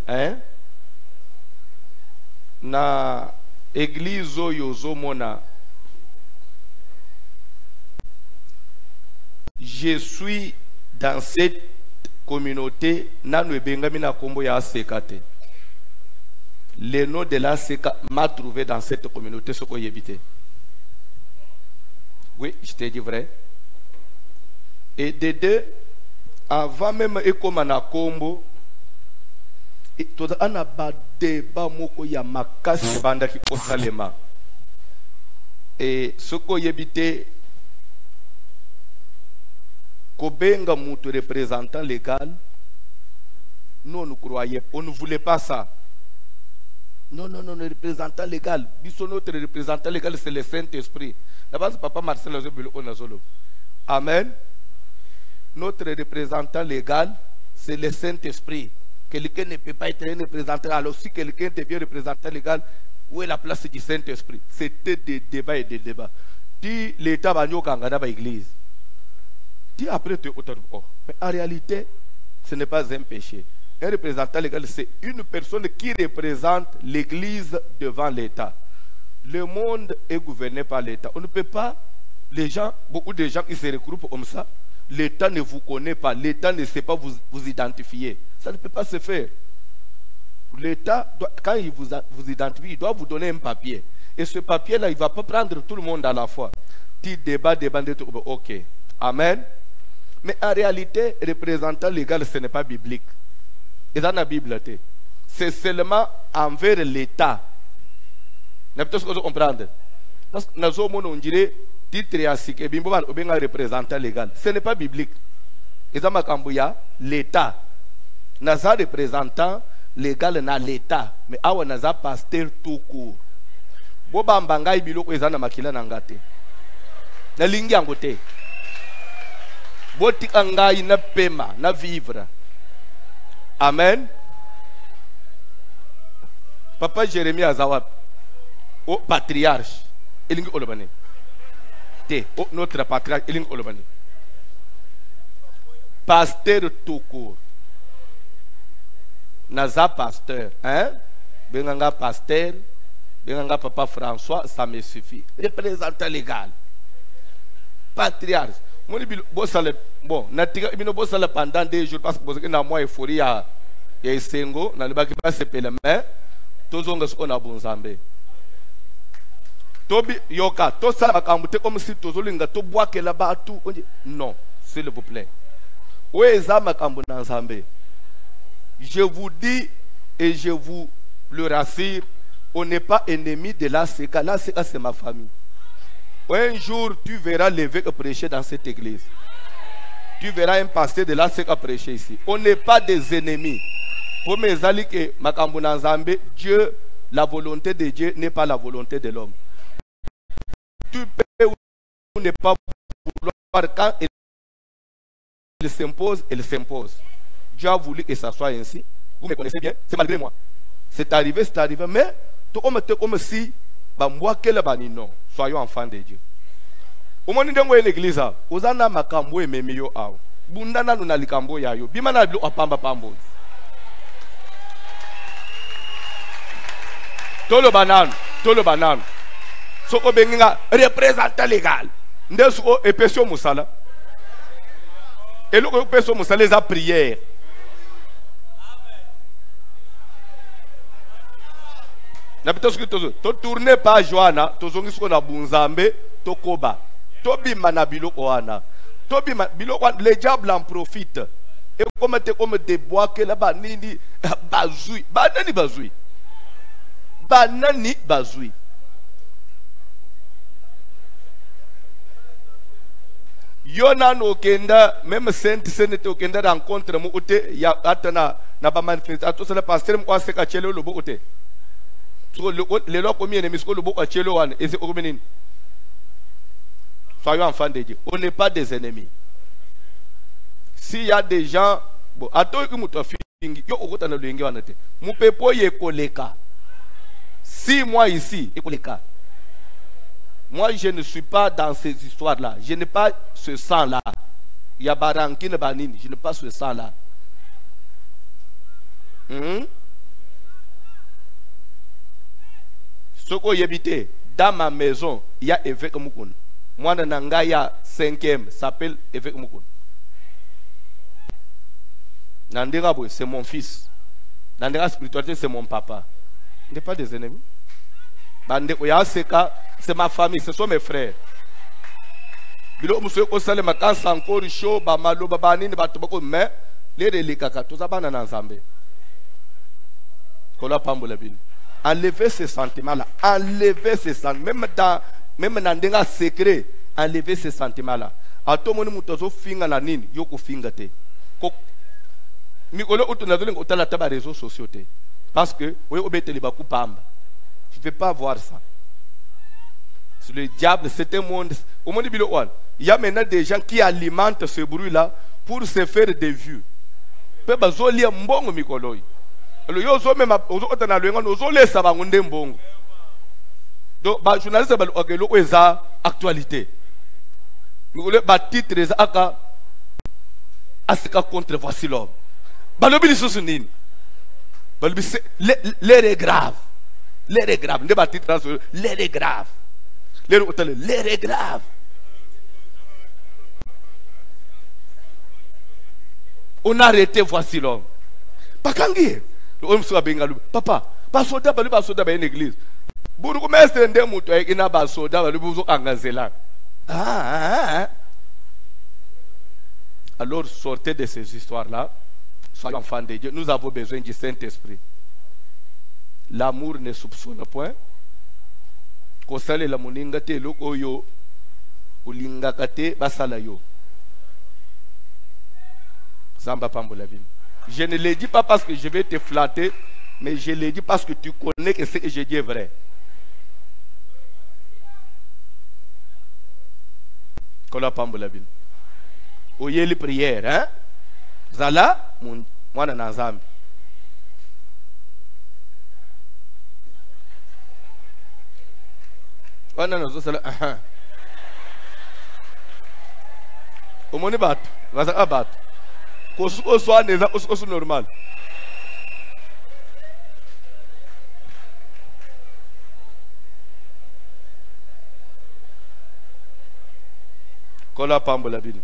hein? Na église oyo zomona, je suis dans cette communauté, nanu ebengami na kombo ya sekate. Le nom de la seka m'a trouvé dans cette communauté, ce qu'on y évité. Oui, je t'ai dit vrai. Et de deux, avant même ekomana kombo, tout an a ba débat moko ya makasi banda ki osalema. Et ce qu'on y évité, kobenga mutu représentant légal, nous nous croyons, on ne voulait pas ça. Non, non, non, le représentant légal. Notre représentant légal, c'est le Saint-Esprit. D'abord, c'est Papa Marcel Onazolo. Amen. Notre représentant légal, c'est le Saint-Esprit. Quelqu'un ne peut pas être un représentant. Alors, si quelqu'un devient représentant légal, où est la place du Saint-Esprit? C'était des débats et des débats. Dis l'État va nous gagner dans l'église. Dis après, tu es auteur. Mais en réalité, ce n'est pas un péché. Un représentant légal, c'est une personne qui représente l'église devant l'État. Le monde est gouverné par l'État. On ne peut pas, les gens, beaucoup de gens qui se regroupent comme ça, l'État ne vous connaît pas, l'État ne sait pas vous identifier. Ça ne peut pas se faire. L'État, quand il vous identifie, il doit vous donner un papier. Et ce papier-là, il ne va pas prendre tout le monde à la fois. Petit débat, ok. Amen. Mais en réalité, représentant légal, ce n'est pas biblique. Et dans la Bible, c'est seulement envers l'État. Vous comprendre? Parce que nous avons dit titre et bimbo représentant légal. Ce n'est pas biblique. Et dans ma l'État. Nous avons représentant légal dans l'État. Mais nous avons pasteur tout court. Boba mbangai biloko ezana makila nangate. Na lingi angote. Boti angai na pema na vivre. Amen. Papa Jérémie Azawad, au patriarche, il est olobane. Notre patriarche, il est olobane. Pasteur tout court. Naza pasteur, hein? Benanga pasteur, benanga Papa François, ça me suffit. Représentant légal. Patriarche. Bon, natika ibino bosala pendant 2 jours parce que na moi euphorie ya esengo na libaki pas sepele mais tozonga sona bonzambe tobi yoka to sala makamute comme si tozolinga to boakela batu non s'il vous plaît oeza makambo na nzambe. Je vous dis et je vous le rassure, on n'est pas ennemi de la seka. La seka c'est ma famille. Un jour, tu verras l'évêque prêcher dans cette église. Tu verras un pasteur de la seka prêcher ici. On n'est pas des ennemis. Pour mes amis que Makambuna Nzambe, Dieu, la volonté de Dieu n'est pas la volonté de l'homme. Tu peux ou ne pas vouloir quand il s'impose, il s'impose. Dieu a voulu que ça soit ainsi. Vous me connaissez bien, c'est malgré moi. C'est arrivé, mais tout comme si non. Soyons enfants de Dieu. Au moment où on est l'église, on a makambo et memio ao. Bundana nuna likambo yayo. Bimana bilo apamba pambo. Tolo banan. Soko benginga représentant légal. Ndesuko epesio musala. Et le epesio musala les a prière. To tourner par Joana, to zongi suko na bunzambe, to koba. To bima na biloko wana. To bima biloko le diable en profite. Et comme des bois que là-bas nini bazui. Banani bazui. Banani bazui. Yona no kenda, même Sainte okenda rencontre mu ute ya atana na ba manifestation to sala pasteur mu kwa seka chelo lobo ute. Les lois commis ennemis, soyons enfants de Dieu. On n'est pas des ennemis. S'il y a des gens, bon, si moi ici, moi je ne suis pas dans ces histoires-là. Je n'ai pas ce sang-là. Il y a Barankine Banine, je n'ai pas ce sang-là. Ce qu'on y habite, dans ma maison, il y a évêque Moukoun. Moi, Nangaya 5e s'appelle évêque Moukoun. Nandera, c'est mon fils. Nandera spiritualité, c'est mon papa. Il n'est pas des ennemis. C'est ma famille, ce sont mes frères. Bilo muso ko sale makansa encore show ba malo baba nini batu bako me les relikaka tout ça bana na nzambe. Kola pambola bin. Enlever ces sentiments là, enlever ces sentiments même dans ndenga secret, enlever ces sentiments là. Atomoni mutozo finga na nini yoko finga te. Ko mikolo utuna zole ngotala taba réseaux sociaux te. Parce que oui obeteli ba kupamba. Tu ne veux pas voir ça. C'est le diable, c'est un monde. Au monde du il y a maintenant des gens qui alimentent ce bruit-là pour se faire des vues. Pe bazoli mbongo mikoloi. Le yozo même ozo na lwenga ozo lesa bangunde mbongo. Donc ba journaliste ba okelo eza actualité. Mikolo ba titre eza aka asika contre voici l'homme. Ba lobi lisusu nini? Ba lobi l'air est grave. L'air est grave. Ne ba titre l'air est grave. L'air est grave. On a arrêté, voici l'homme. Pakangi. Papa, pas soldat, pas soldat, pas une église. Bourou, mais c'est un démon, il n'a pas soldat, il n'a pas. Alors, sortez de ces histoires-là. Soyez enfants de Dieu. Nous avons besoin du Saint-Esprit. L'amour ne soupçonne point. Kosale la moninga te loko yo ulinga kate basala yo. Zamba pambola bin. Je ne le dis pas parce que je vais te flatter, mais je le dis parce que tu connais que ce que je dis est vrai. Kola pambola bin. Oye les prières, hein? Zala mwana na Nzambe. Au monde bat, vas à battre. Qu'on soit normal. Kola pambola bin.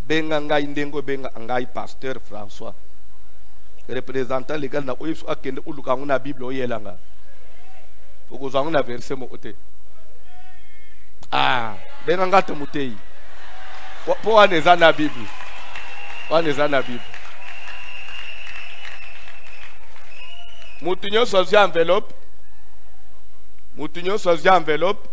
Benga ngai ndengo benga ngai pasteur François. Représentant légal na oyifu akende uluka nguna Bible oyelanga. Okozangu na verset mo côté. Ah, benga ngata mutei. Po aneza na Bible. Aneza na Bible. Mutunyo sozi enveloppe. Mutunyo sozi enveloppe.